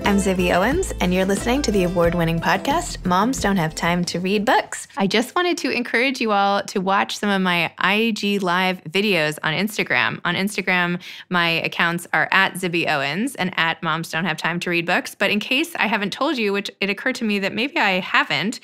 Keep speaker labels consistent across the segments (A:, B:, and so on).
A: I'm Zibby Owens, and you're listening to the award-winning podcast, Moms Don't Have Time to Read Books. I just wanted to encourage you all to watch some of my IG Live videos on Instagram. On Instagram, my accounts are at Zibby Owens and at Moms Don't Have Time to Read Books. But in case I haven't told you, which it occurred to me that maybe I haven't,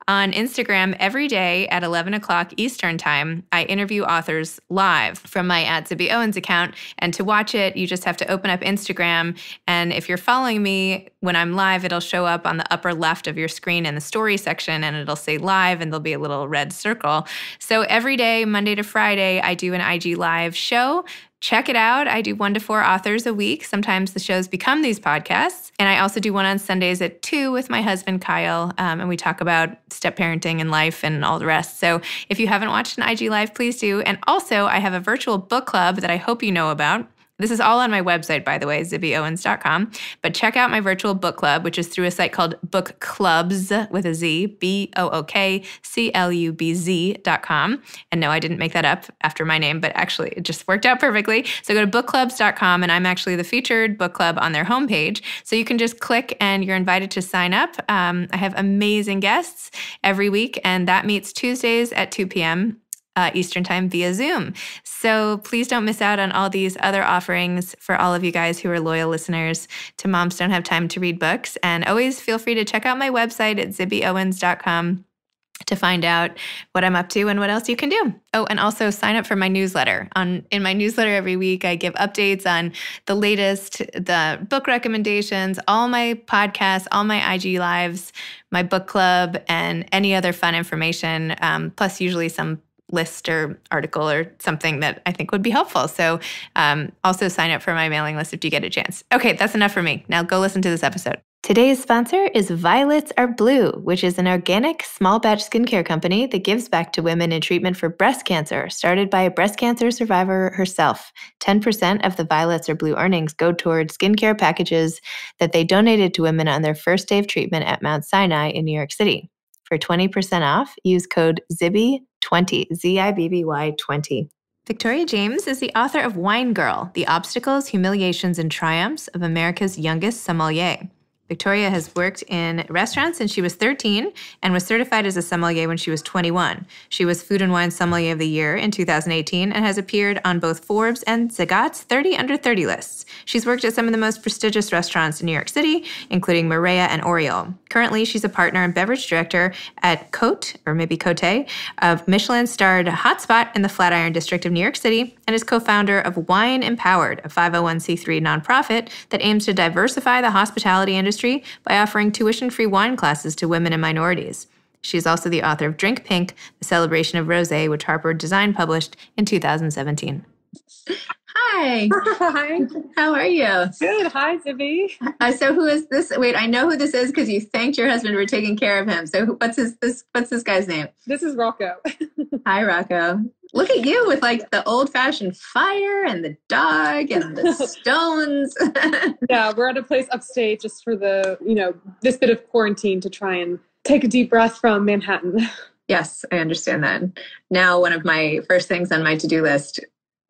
A: on Instagram every day at 11 o'clock Eastern Time, I interview authors live from my at Zibby Owens account. And to watch it, you just have to open up Instagram. And if you're following me when I'm live, it'll show up on the upper left of your screen in the story section, and it'll say live, and there'll be a little red circle. So every day, Monday to Friday, I do an IG Live show. Check it out. I do 1 to 4 authors a week. Sometimes the shows become these podcasts. And I also do one on Sundays at 2 with my husband, Kyle. And we talk about step parenting and life and all the rest. So if you haven't watched an IG Live, please do. And also, I have a virtual book club that I hope you know about. This is all on my website, by the way, zibbyowens.com. But check out my virtual book club, which is through a site called Book Clubs with a Z, BOOKCLUBZ.com. And no, I didn't make that up after my name, but actually it just worked out perfectly. So go to bookclubs.com, and I'm actually the featured book club on their homepage. So you can just click and you're invited to sign up. I have amazing guests every week, and that meets Tuesdays at 2 p.m. Eastern Time via Zoom. So please don't miss out on all these other offerings for all of you guys who are loyal listeners to Moms Don't Have Time to Read Books. And always feel free to check out my website at zibbyowens.com to find out what I'm up to and what else you can do. Oh, and also sign up for my newsletter. In my newsletter every week, I give updates on the latest, the book recommendations, all my podcasts, all my IG Lives, my book club, and any other fun information, plus usually some list or article or something that I think would be helpful. So also sign up for my mailing list if you get a chance. Okay, that's enough for me. Now go listen to this episode. Today's sponsor is Violets Are Blue, which is an organic small batch skincare company that gives back to women in treatment for breast cancer, started by a breast cancer survivor herself. 10% of the Violets Are Blue earnings go toward skincare packages that they donated to women on their first day of treatment at Mount Sinai in New York City. For 20% off, use code ZIBBY20, ZIBBY 20. Victoria James is the author of Wine Girl, The Obstacles, Humiliations, and Triumphs of America's Youngest Sommelier. Victoria has worked in restaurants since she was 13 and was certified as a sommelier when she was 21. She was Food and Wine Sommelier of the Year in 2018 and has appeared on both Forbes and Zagat's 30 Under 30 lists. She's worked at some of the most prestigious restaurants in New York City, including Maria and Oriole. Currently, she's a partner and beverage director at Cote, or maybe Cote, of Michelin-starred Hotspot in the Flatiron District of New York City, and is co-founder of Wine Empowered, a 501c3 nonprofit that aims to diversify the hospitality industry by offering tuition-free wine classes to women and minorities. She's also the author of Drink Pink, The Celebration of Rosé, which Harper Design published in 2017. Hi.
B: Hi.
A: How are you?
B: Good. Hi, Zibby.
A: So who is this? Wait, I know who this is because you thanked your husband for taking care of him. So what's this guy's name?
B: This is Rocco.
A: Hi, Rocco. Look at you with like the old-fashioned fire and the dog and the stones.
B: Yeah, we're at a place upstate just for the, this bit of quarantine to try and take a deep breath from Manhattan.
A: Yes, I understand that. Now, one of my first things on my to-do list,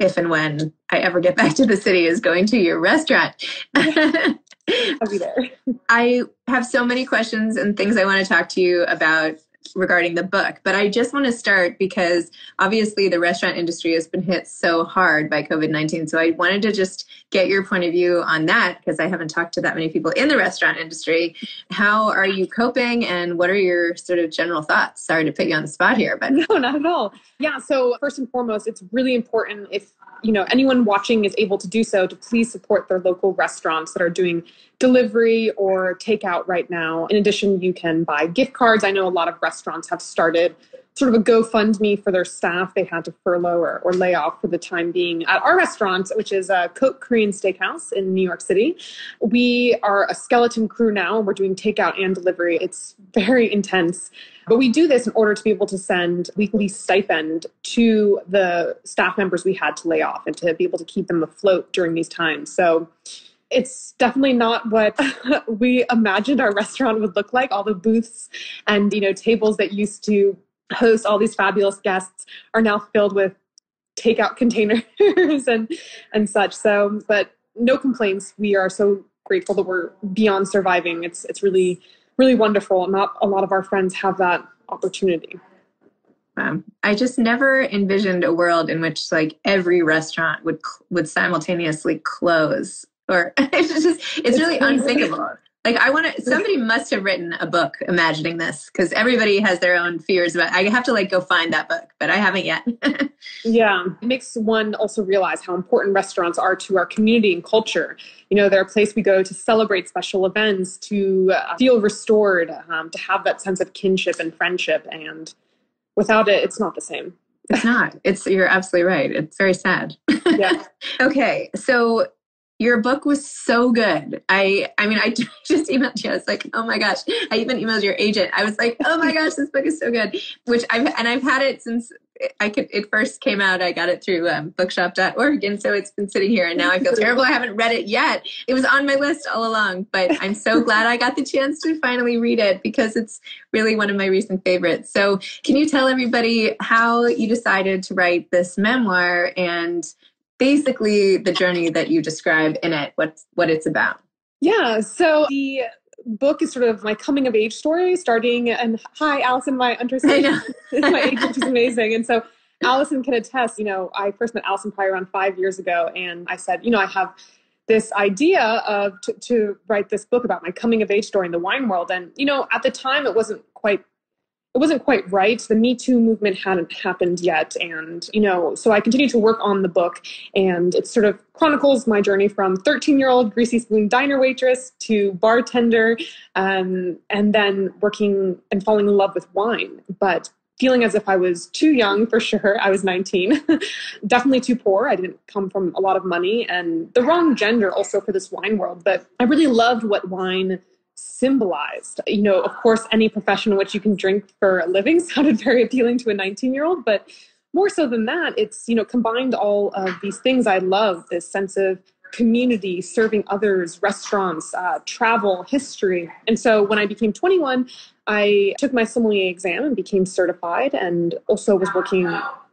A: if and when I ever get back to the city, is going to your restaurant.
B: I'll be there.
A: I have so many questions and things I want to talk to you about regarding the book, but I just want to start because obviously the restaurant industry has been hit so hard by COVID-19. So I wanted to just get your point of view on that because I haven't talked to that many people in the restaurant industry. How are you coping and what are your sort of general thoughts? Sorry to put you on the spot here, but
B: no, not at all. Yeah. So first and foremost, it's really important if, anyone watching is able to do so to please support their local restaurants that are doing delivery or takeout right now. In addition, you can buy gift cards. I know a lot of restaurants have started sort of a GoFundMe for their staff. They had to furlough or lay off for the time being. At our restaurant, which is Cote Korean Steakhouse in New York City, we are a skeleton crew now. We're doing takeout and delivery. It's very intense. But we do this in order to be able to send weekly stipend to the staff members we had to lay off and to be able to keep them afloat during these times. So it's definitely not what we imagined our restaurant would look like. All the booths and, tables that used to host all these fabulous guests are now filled with takeout containers and such. So, but no complaints. We are so grateful that we're beyond surviving. It's really, really wonderful. Not a lot of our friends have that opportunity.
A: I just never envisioned a world in which like every restaurant would simultaneously close, or it's really unthinkable. Like somebody must have written a book imagining this, because everybody has their own fears about, I have to like go find that book, but I haven't yet.
B: Yeah. It makes one also realize how important restaurants are to our community and culture. They're a place we go to celebrate special events, to feel restored, to have that sense of kinship and friendship. And without it, it's not the same.
A: It's not. You're absolutely right. It's very sad.
B: Yeah.
A: Okay. So your book was so good. I mean, I just emailed you. I was like, oh my gosh. I even emailed your agent. I was like, oh my gosh, this book is so good. I've had it since it first came out. I got it through bookshop.org. And so it's been sitting here, and now I feel terrible. I haven't read it yet. It was on my list all along, but I'm so glad I got the chance to finally read it, because it's really one of my recent favorites. So can you tell everybody how you decided to write this memoir, and basically the journey that you describe in it, what it's about?
B: Yeah. So the book is sort of my coming of age story, starting, and hi, Allison, my understudy, my agent, is amazing. And so Allison can attest, I first met Allison probably around 5 years ago. And I said, I have this idea of to write this book about my coming of age story in the wine world. And, at the time it wasn't quite right. The Me Too movement hadn't happened yet. And, so I continued to work on the book, and it sort of chronicles my journey from 13-year-old greasy spoon diner waitress to bartender, and then working and falling in love with wine, but feeling as if I was too young for sure. I was 19, definitely too poor. I didn't come from a lot of money, and the wrong gender also for this wine world. But I really loved what wine symbolized. Of course, any profession in which you can drink for a living sounded very appealing to a 19-year-old, but more so than that, it's, combined all of these things I love, this sense of community, serving others, restaurants, travel, history. And so when I became 21, I took my sommelier exam and became certified, and also was working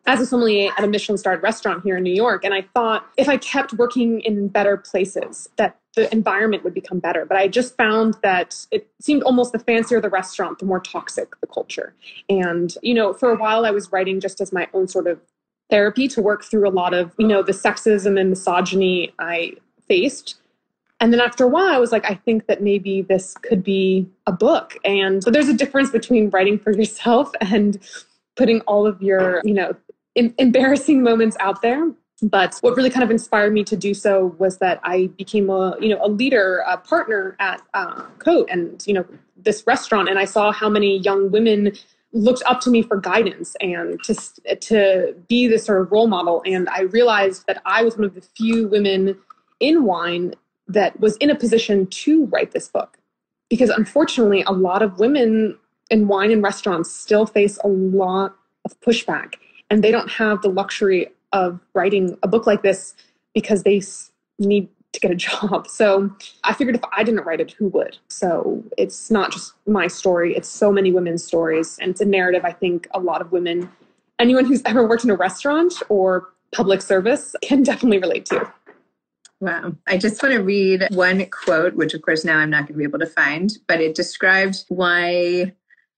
B: as a sommelier at a Michelin-starred restaurant here in New York. And I thought if I kept working in better places, that the environment would become better. But I just found that it seemed almost the fancier the restaurant, the more toxic the culture. And, for a while I was writing just as my own sort of therapy to work through a lot of, the sexism and misogyny I faced. And then after a while, I was like, I think that maybe this could be a book. And so there's a difference between writing for yourself and putting all of your, embarrassing moments out there. But what really kind of inspired me to do so was that I became a leader, a partner at Cote, and, this restaurant. And I saw how many young women looked up to me for guidance and to be this sort of role model. And I realized that I was one of the few women in wine that was in a position to write this book. Because unfortunately, a lot of women in wine and restaurants still face a lot of pushback, and they don't have the luxury of writing a book like this because they need to get a job. So I figured if I didn't write it, who would? So it's not just my story, it's so many women's stories. And it's a narrative I think a lot of women, anyone who's ever worked in a restaurant or public service, can definitely relate to.
A: Wow. I just want to read one quote, which of course now I'm not going to be able to find, but it described why.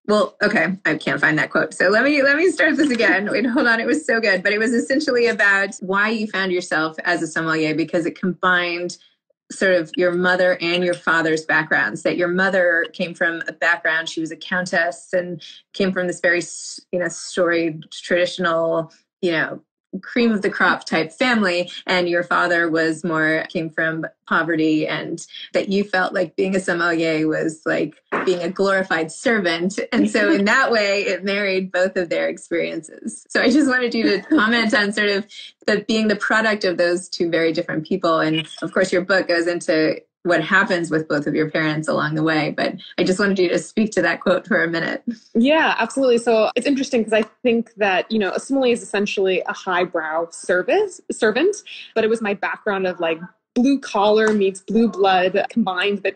A: Well, okay, I can't find that quote. So let me start this again. Wait, hold on. It was so good. But it was essentially about why you found yourself as a sommelier, because it combined sort of your mother and your father's backgrounds. That your mother came from a background, she was a countess and came from this very, storied, traditional, cream of the crop type family, and your father came from poverty, and that you felt like being a sommelier was like being a glorified servant. And so in that way, it married both of their experiences. So I just wanted you to comment on sort of being the product of those two very different people. And of course, your book goes into what happens with both of your parents along the way. But I just wanted you to speak to that quote for a minute.
B: Yeah, absolutely. So it's interesting because I think that, a sommelier is essentially a highbrow servant, but it was my background of like blue collar meets blue blood combined. But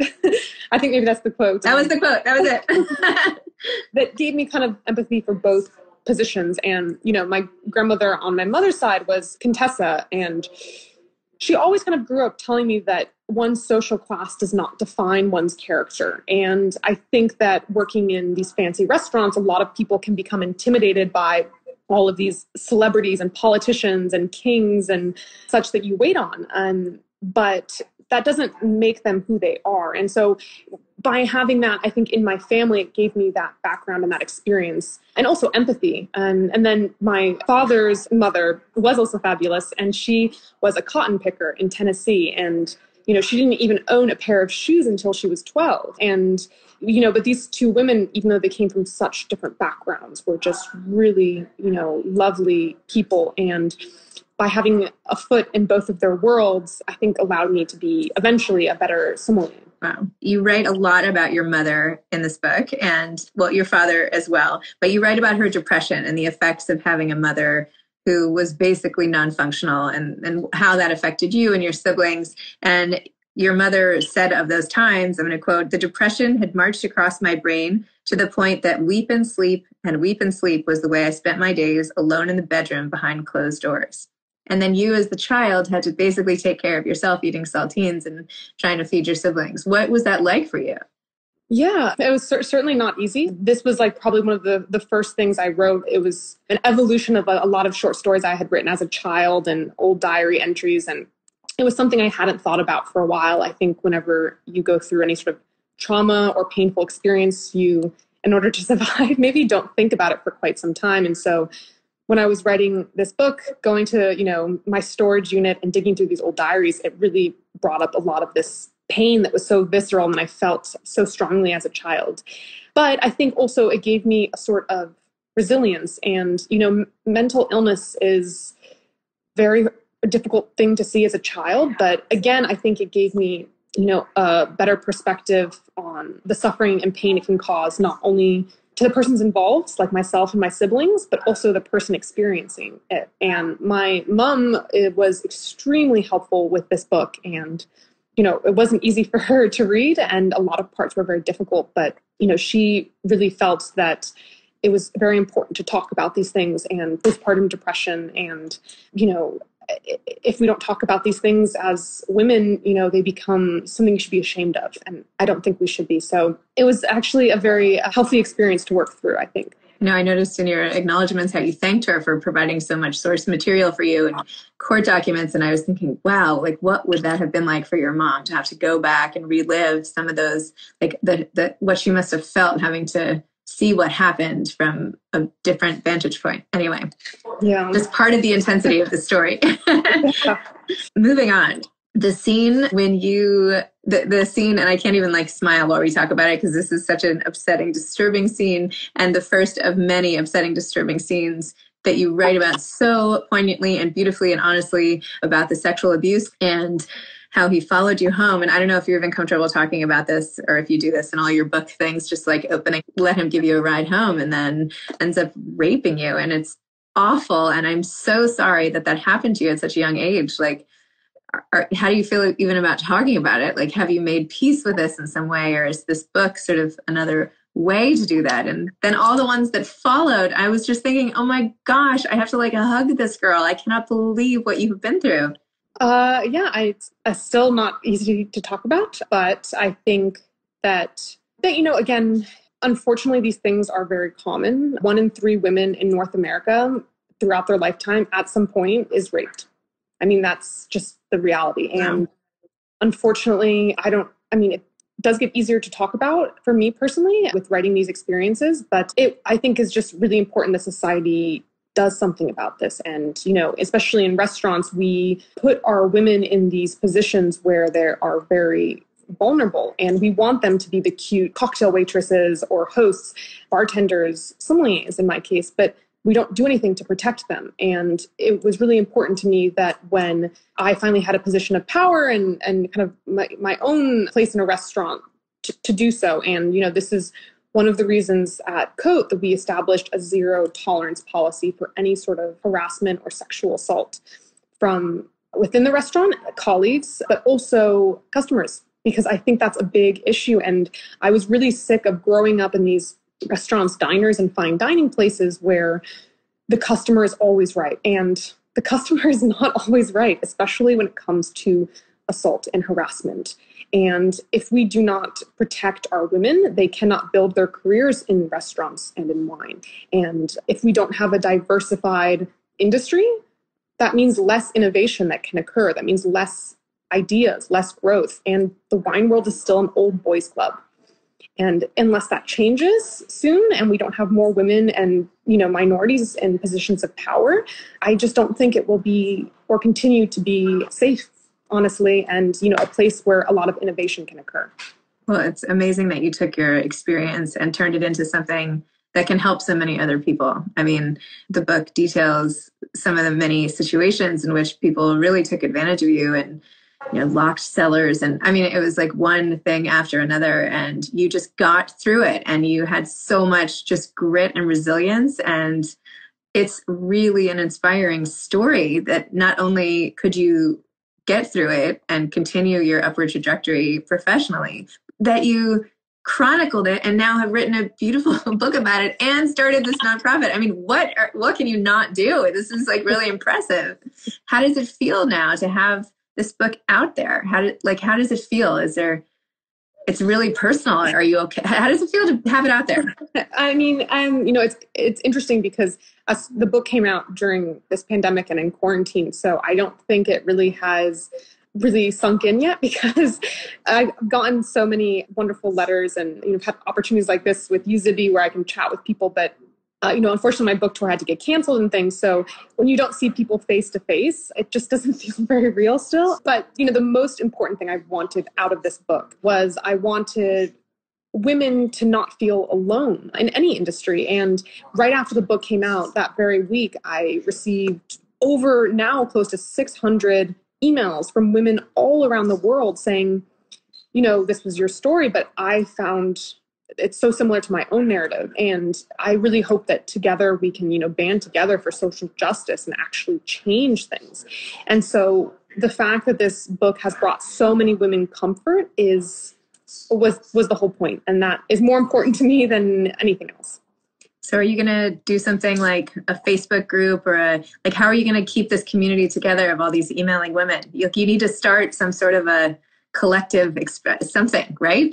B: I think maybe that's the quote.
A: That was the quote. That was it.
B: That gave me kind of empathy for both positions. And, my grandmother on my mother's side was Contessa, and she always kind of grew up telling me that one's social class does not define one's character. And I think that working in these fancy restaurants, a lot of people can become intimidated by all of these celebrities and politicians and kings and such that you wait on. But that doesn't make them who they are. And so by having that, I think in my family, it gave me that background and that experience and also empathy. And then my father's mother was also fabulous. And she was a cotton picker in Tennessee. And, she didn't even own a pair of shoes until she was 12. And, but these two women, even though they came from such different backgrounds, were just really, lovely people. And by having a foot in both of their worlds, I think allowed me to be eventually a better sommelier.
C: Wow. You write a lot about your mother in this book and, well, your father as well, but you write about her depression and the effects of having a mother who was basically non-functional and how that affected you and your siblings. And your mother said of those times, I'm going to quote, "The depression had marched across my brain to the point that weep and sleep was the way I spent my days alone in the bedroom behind closed doors." And then you as the child had to basically take care of yourself, eating saltines and trying to feed your siblings. What was that like for you?
B: Yeah, it was certainly not easy. This was like probably one of the first things I wrote. It was an evolution of a lot of short stories I had written as a child and old diary entries. And it was something I hadn't thought about for a while. I think whenever you go through any sort of trauma or painful experience, you, in order to survive, maybe don't think about it for quite some time. And so when I was writing this book, going to, my storage unit and digging through these old diaries, it really brought up a lot of this pain that was so visceral and I felt so strongly as a child. But I think also it gave me a sort of resilience. And, mental illness is very difficult thing to see as a child. But again, I think it gave me, a better perspective on the suffering and pain it can cause, not only to the persons involved, like myself and my siblings, but also the person experiencing it. And my mom was extremely helpful with this book. And, it wasn't easy for her to read and a lot of parts were very difficult, but, she really felt that it was very important to talk about these things and postpartum depression. And, if we don't talk about these things as women, they become something you should be ashamed of. And I don't think we should be. So it was actually a very healthy experience to work through, I think.
C: I noticed in your acknowledgments how you thanked her for providing so much source material for you and court documents. And I was thinking, wow, like what would that have been like for your mom to have to go back and relive some of those, like what she must have felt having to see what happened from a different vantage point. Anyway,
B: yeah,
C: just part of the intensity of the story. Moving on. The scene when the scene, and I can't even smile while we talk about it because this is such an upsetting, disturbing scene and the first of many upsetting, disturbing scenes that you write about so poignantly and beautifully and honestly about the sexual abuse and how he followed you home. And I don't know if you're even comfortable talking about this or if you do this in all your book things, just opening, let him give you a ride home and then ends up raping you. And it's awful. And I'm so sorry that happened to you at such a young age. How do you feel even about talking about it? Have you made peace with this in some way? Or is this book sort of another way to do that? And then all the ones that followed, I was just thinking, oh my gosh, I have to hug this girl. I cannot believe what you've been through.
B: It's still not easy to talk about, but I think that, again, unfortunately, these things are very common. 1 in 3 women in North America throughout their lifetime at some point is raped. I mean, that's just the reality. And unfortunately, it does get easier to talk about for me personally with writing these experiences, but I think is just really important that society does something about this. And, especially in restaurants, we put our women in these positions where they are very vulnerable and we want them to be the cute cocktail waitresses or hosts, bartenders, sommeliers in my case, but we don't do anything to protect them. And it was really important to me that when I finally had a position of power and kind of my own place in a restaurant to do so. And, this is one of the reasons at Cote that we established a 0 tolerance policy for any sort of harassment or sexual assault from within the restaurant, colleagues, but also customers, because I think that's a big issue. And I was really sick of growing up in these restaurants, diners, and fine dining places where the customer is always right. And the customer is not always right, especially when it comes to assault and harassment. And if we do not protect our women, they cannot build their careers in restaurants and in wine. And if we don't have a diversified industry, that means less innovation that can occur. That means less ideas, less growth. And the wine world is still an old boys club. And unless that changes soon and we don't have more women and, minorities in positions of power, I just don't think it will be or continue to be safe, honestly, and, a place where a lot of innovation can occur.
C: Well, it's amazing that you took your experience and turned it into something that can help so many other people. I mean, the book details some of the many situations in which people really took advantage of you and, locked cellars. And I mean, it was like one thing after another, and you just got through it, and you had so much just grit and resilience. And it's really an inspiring story that not only could you get through it and continue your upward trajectory professionally, that you chronicled it and now have written a beautiful book about it and started this nonprofit. I mean, what can you not do? This is like really impressive. How does it feel now to have this book out there? How does it feel? It's really personal. Are you okay? How does it feel to have it out there?
B: I mean, it's interesting because the book came out during this pandemic and in quarantine. So I don't think it really has sunk in yet, because I've gotten so many wonderful letters and, had opportunities like this with UZIBI where I can chat with people. But, unfortunately my book tour had to get canceled and things. So when you don't see people face to face, it just doesn't feel very real still. But, the most important thing I wanted out of this book was I wanted women to not feel alone in any industry. And right after the book came out that very week, I received over now close to 600 emails from women all around the world saying, this was your story, but I found it's so similar to my own narrative. And I really hope that together we can, band together for social justice and actually change things. And so the fact that this book has brought so many women comfort was the whole point. And that is more important to me than anything else.
C: So are you going to do something like a Facebook group or how are you going to keep this community together of all these emailing women? You need to start some sort of a collective something, right?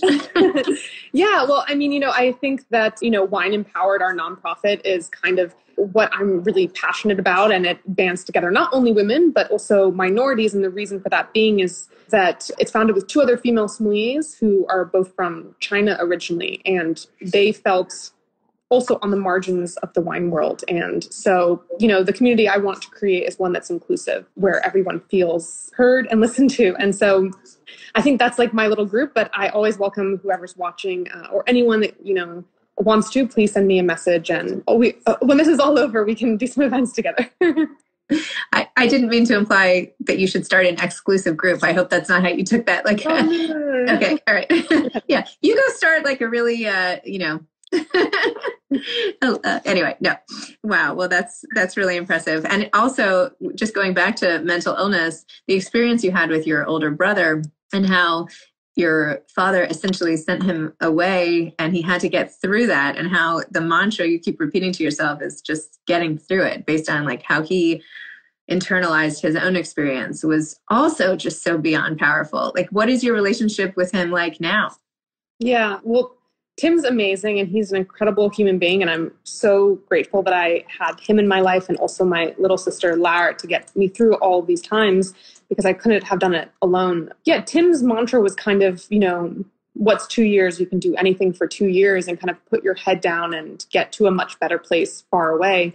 B: Yeah. Well, I mean, I think that, Wine Empowered, our nonprofit, is kind of what I'm really passionate about. And it bands together not only women, but also minorities. And the reason for that being is that it's founded with 2 other female sommeliers who are both from China originally. And they felt also on the margins of the wine world. And so, the community I want to create is one that's inclusive, where everyone feels heard and listened to. And so I think that's like my little group, but I always welcome whoever's watching or anyone that, wants to, please send me a message. And when this is all over, we can do some events together.
C: I didn't mean to imply that you should start an exclusive group. I hope that's not how you took that. Okay. All right. Yeah. You go start like a really, anyway, no. Wow. Well, that's really impressive. And also just going back to mental illness, the experience you had with your older brother and how your father essentially sent him away and he had to get through that, and how the mantra you keep repeating to yourself is just getting through it based on how he internalized his own experience was also just so beyond powerful. What is your relationship with him like now?
B: Yeah, well, Tim's amazing and he's an incredible human being. And I'm so grateful that I had him in my life and also my little sister, Lara, to get me through all of these times, because I couldn't have done it alone. Yeah, Tim's mantra was kind of, what's 2 years? You can do anything for 2 years and kind of put your head down and get to a much better place far away.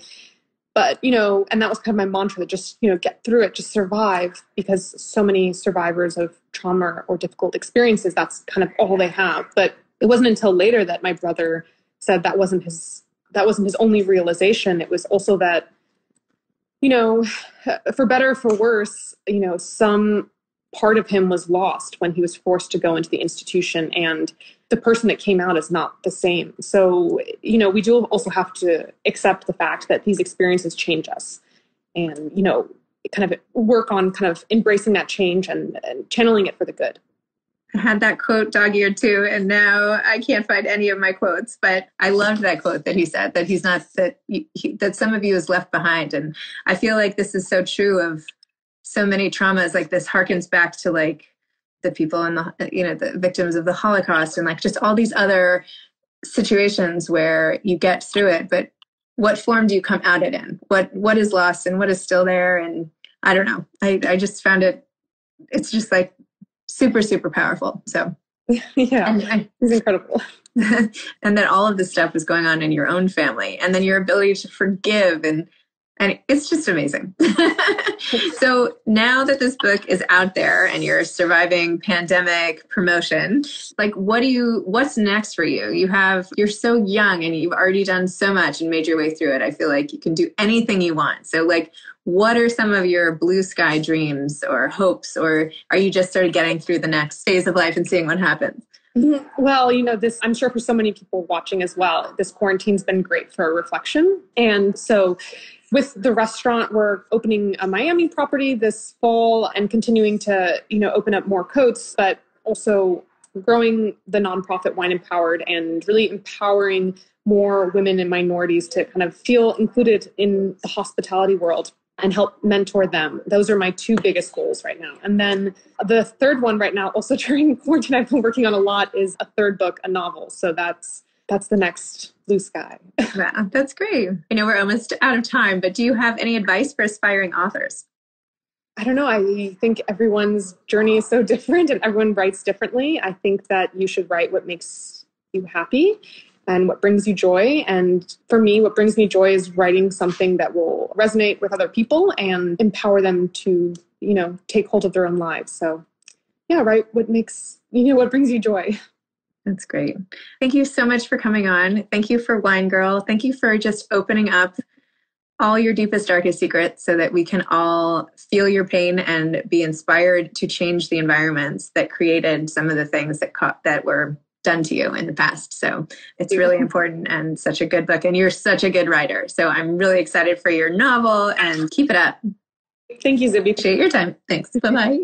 B: But, and that was kind of my mantra, that just, get through it, just survive, because so many survivors of trauma or difficult experiences, that's kind of all they have. But it wasn't until later that my brother said that wasn't his only realization. It was also that, for better or for worse, some part of him was lost when he was forced to go into the institution, and the person that came out is not the same. So, we do also have to accept the fact that these experiences change us, and, kind of work on kind of embracing that change and channeling it for the good.
C: I had that quote dog-eared too, and now I can't find any of my quotes. But I loved that quote that he said, that he's not, that some of you is left behind. And I feel like this is so true of so many traumas. Like this harkens back to like the people in the, the victims of the Holocaust, and like just all these other situations where you get through it, but what form do you come out it in? What is lost and what is still there? And I don't know. I just found it's just like super, super powerful. So
B: yeah, it's incredible.
C: And then all of this stuff was going on in your own family, and then your ability to forgive, and it's just amazing. So now that this book is out there and you're surviving pandemic promotion, like what's next for you? You're so young and you've already done so much and made your way through it. I feel like you can do anything you want. So like, what are some of your blue sky dreams or hopes, or are you just sort of getting through the next phase of life and seeing what happens?
B: Well, I'm sure for so many people watching as well, this quarantine's been great for reflection. And so with the restaurant, we're opening a Miami property this fall and continuing to, open up more Cotes, but also growing the nonprofit Wine Empowered and really empowering more women and minorities to kind of feel included in the hospitality world and help mentor them. Those are my two biggest goals right now. And then the third one right now, also during quarantine, I've been working on a lot, is a third book, a novel. So that's the next blue sky.
C: Wow, that's great. We're almost out of time, but do you have any advice for aspiring authors?
B: I don't know. I think everyone's journey is so different and everyone writes differently. I think that you should write what makes you happy and what brings you joy. And for me, what brings me joy is writing something that will resonate with other people and empower them to, take hold of their own lives. So yeah, write what makes, what brings you joy.
C: That's great. Thank you so much for coming on. Thank you for Wine Girl. Thank you for just opening up all your deepest, darkest secrets so that we can all feel your pain and be inspired to change the environments that created some of the things that were done to you in the past. So it's really important and such a good book. And you're such a good writer. So I'm really excited for your novel, and keep it up.
B: Thank you, Zibby.
C: Appreciate your time. Thanks. Bye-bye.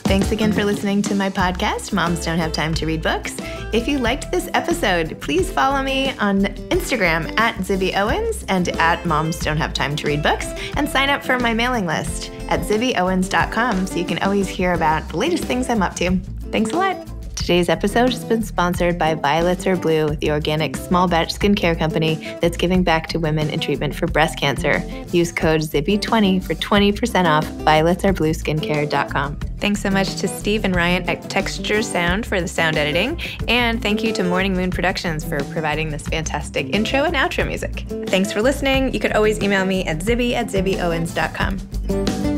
A: Thanks again for listening to my podcast, Moms Don't Have Time to Read Books. If you liked this episode, please follow me on Instagram at Zibby Owens and at Moms Don't Have Time to Read Books, and sign up for my mailing list at zibbyowens.com so you can always hear about the latest things I'm up to. Thanks a lot. Today's episode has been sponsored by Violets Are Blue, the organic small batch skincare company that's giving back to women in treatment for breast cancer. Use code ZIBBY20 for 20% off violetsarblueskincare.com. Thanks so much to Steve and Ryan at Texture Sound for the sound editing. And thank you to Morning Moon Productions for providing this fantastic intro and outro music. Thanks for listening. You could always email me at zibby@zibbyowens.com.